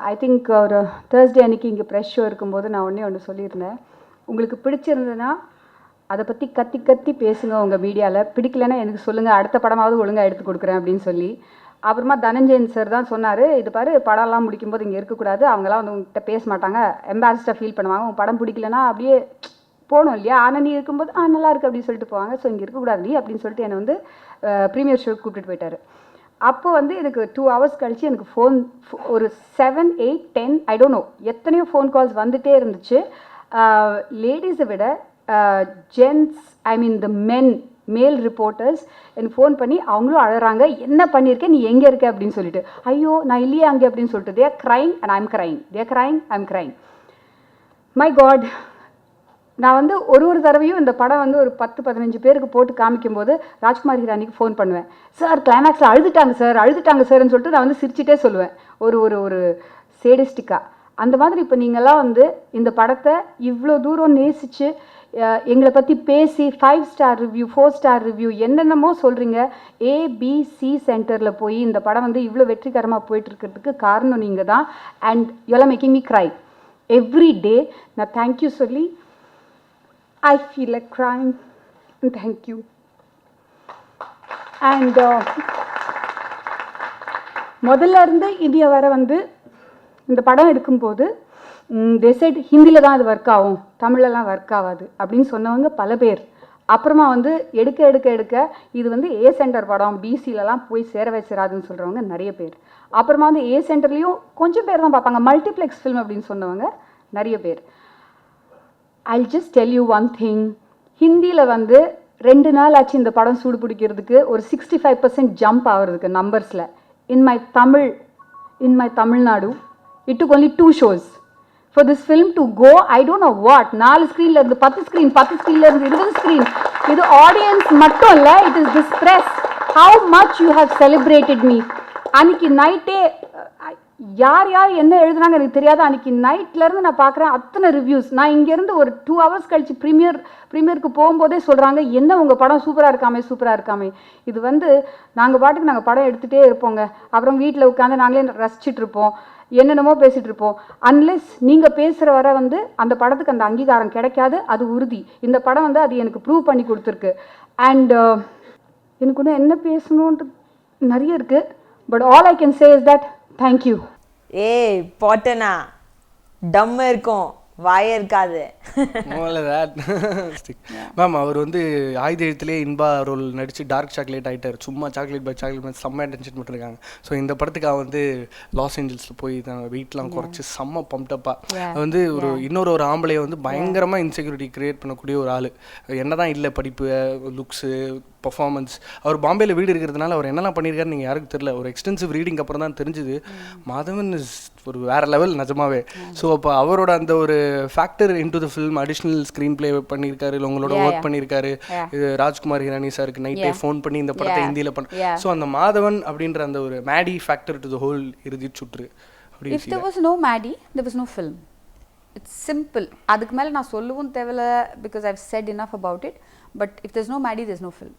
I think ஒரு Thursday அன்றைக்கி இங்கே ப்ரெஷ் ஷோ இருக்கும்போது நான் ஒன்று சொல்லியிருந்தேன். உங்களுக்கு பிடிச்சிருந்ததுன்னா அதை பற்றி கத்தி கத்தி பேசுங்க உங்கள் மீடியாவில், பிடிக்கலைன்னா எனக்கு சொல்லுங்கள், அடுத்த படமாவது ஒழுங்காக எடுத்து கொடுக்குறேன் அப்படின்னு சொல்லி. அப்புறமா தனஞ்சயன் சார் தான் சொன்னார், இது பாரு படம்லாம் முடிக்கும்போது இங்கே இருக்கக்கூடாது, அவங்களாம் வந்து உங்ககிட்ட பேச மாட்டாங்க, எம்பாரஸ்டாக ஃபீல் பண்ணுவாங்க, உங்கள் படம் பிடிக்கலன்னா அப்படியே போகணும் இல்லையா, ஆனால் நீ இருக்கும்போது நல்லா இருக்குது அப்படின்னு சொல்லிட்டு போவாங்க, ஸோ இங்கே இருக்கக்கூடாது நீ அப்படின்னு சொல்லிட்டு என்னை வந்து ப்ரீமியர் ஷோக்கு கூப்பிட்டுட்டு போயிட்டார். அப்போ வந்து எனக்கு 2 hours கழித்து எனக்கு ஃபோன் ஒரு 7, 8, 10 ஐ டோன்ட் நோ எத்தனையோ ஃபோன் கால்ஸ் வந்துகிட்டே இருந்துச்சு. லேடிஸை விட ஜென்ட்ஸ், ஐ மீன் த மேல் ரிப்போர்ட்டர்ஸ் எனக்கு ஃபோன் பண்ணி அவங்களும் அழகிறாங்க, என்ன பண்ணியிருக்கேன் நீ எங்கே இருக்க அப்படின்னு சொல்லிட்டு. ஐயோ நான் இல்லையே அங்கே அப்படின்னு சொல்லிட்டு. They're crying and I'm crying, they're crying I'm crying. My god, நான் வந்து ஒரு தடவையும் இந்த படம் வந்து ஒரு 10-15 பேருக்கு போட்டு காமிக்கும்போது ராஜ்குமார் ஹிரானிக்கு ஃபோன் பண்ணுவேன். சார் கிளைமேக்ஸில் அழுதுட்டாங்க சார்ன்னு சொல்லிட்டு நான் வந்து சிரிச்சிட்டே சொல்லுவேன், ஒரு சேடிஸ்டிக்காக. அந்த மாதிரி இப்போ நீங்கள்லாம் வந்து இந்த படத்தை இவ்வளோ தூரம் நேசித்து எங்களை பற்றி பேசி 5 star ரிவ்யூ 4 star ரிவ்யூ என்னென்னமோ சொல்கிறீங்க. ABC சென்டரில் போய் இந்த படம் வந்து இவ்வளோ வெற்றிகரமாக போயிட்டுருக்கிறதுக்கு காரணம் நீங்கள் தான். And you are making me cry every day. நான் தேங்க்யூ சொல்லி I feel like crying. Thank you. And முதல்ல இருந்து இந்திய வர வந்து இந்த படம் எடுக்கும்போது they said ஹிந்தியில் தான் அது ஒர்க் ஆகும், தமிழ்லலாம் ஒர்க் ஆகாது அப்படின்னு சொன்னவங்க பல பேர். அப்புறமா வந்து எடுக்க இது வந்து A சென்டர் படம், பிசிலலாம் போய் சேராதுன்னு சொல்கிறவங்க நிறைய பேர். அப்புறமா வந்து A சென்டர்லேயும் கொஞ்சம் பேர் தான் பார்ப்பாங்க, மல்டிப்ளெக்ஸ் ஃபிலிம் அப்படின்னு சொன்னவங்க நிறைய பேர். I'll just tell you one thing. ஹிந்தியில் வந்து 2 நாள் ஆச்சு இந்த படம் சூடு பிடிக்கிறதுக்கு, ஒரு 65% ஜம்ப் ஆகிறதுக்கு நம்பர்ஸில். In my Tamil Nadu, it took only 2 shows for this film to go. I don't know what, 4 ஸ்க்ரீனில் இருந்து 10 ஸ்க்ரீனில் இருந்து 20 ஸ்க்ரீன். இது ஆடியன்ஸ் மட்டும் இல்லை, it is this press. How much you have celebrated me. அன்றைக்கி நைட்டே யார் என்ன எழுதுனாங்க எனக்கு தெரியாது. அன்றைக்கி நைட்லேருந்து நான் பார்க்குறேன் அத்தனை ரிவ்யூஸ். நான் இங்கேருந்து ஒரு 2 hours கழித்து ப்ரீமியருக்கு போகும்போதே சொல்கிறாங்க, என்ன உங்கள் படம் சூப்பராக இருக்காமே. இது வந்து நாங்கள் படம் எடுத்துகிட்டே இருப்போங்க, அப்புறம் வீட்டில் உட்காந்து நாங்களே ரசிச்சுட்டு இருப்போம், என்னென்னமோ பேசிகிட்டு இருப்போம். அன்லெஸ் நீங்கள் பேசுகிற வர வந்து அந்த படத்துக்கு அந்த அங்கீகாரம் கிடைக்காது, அது உறுதி. இந்த படம் வந்து அது எனக்கு ப்ரூவ் பண்ணி கொடுத்துருக்கு. அண்ட் எனக்கு இன்னும் என்ன பேசணுன்ட்டு நிறைய இருக்குது. But all I can say is that thank you. ஏய் போட்டனா டம் இருக்கும், வாயே இருக்காது. மேம் அவர் வந்து ஆயுத எழுத்துலேயே இன்பா ரோல் நடிச்சு டார்க் சாக்லேட் ஆகிட்டார். சும்மா சாக்லேட் பை சாக்லேட் செம்ம அட்டென்ஷன் பண்ணிருக்காங்க. ஸோ இந்த படத்துக்கு அவன் வந்து லாஸ் ஏஞ்சல்ஸில் போய் வெயிட்லாம் குறைச்சி செம்ம பம்ப்டப்பாக வந்து இன்னொரு ஆம்பளையை வந்து பயங்கரமாக இன்செக்யூரிட்டி கிரியேட் பண்ணக்கூடிய ஒரு ஆள். என்னதான் இல்லை படிப்பு, லுக்ஸு, பர்ஃபார்மன்ஸ். அவர் பாம்பேயில் வீடு இருக்கிறதுனால அவர் என்னெல்லாம் பண்ணியிருக்காரு நீங்கள் யாருக்கும் தெரியல. ஒரு எக்ஸ்டென்சிவ் ரீடிங் அப்புறம் தான் தெரிஞ்சுது மாதவன் இஸ் ஒரு வேறு லெவல் நிஜமாவே. ஸோ அப்போ அவரோட அந்த ஒரு factor into the film, additional screen play பண்ணியிருக்காரு, இல்லை உங்களோட ஒர்க் பண்ணியிருக்காரு. இது ராஜ்குமார் ஹிரானி சாருக்கு நைட்டே ஃபோன் பண்ணி இந்த படத்தை ஹிந்தியில் ஸோ அந்த மாதவன் அப்படின்ற அந்த ஒரு Maddy factor to the whole இறுதி சுற்று. If there was no Maddie, there was no film. It's simple. அதுக்கு மேலே நான் சொல்லவும் தேவையில்ல, because I've said enough about it. But if there's no Maddie, there's no film.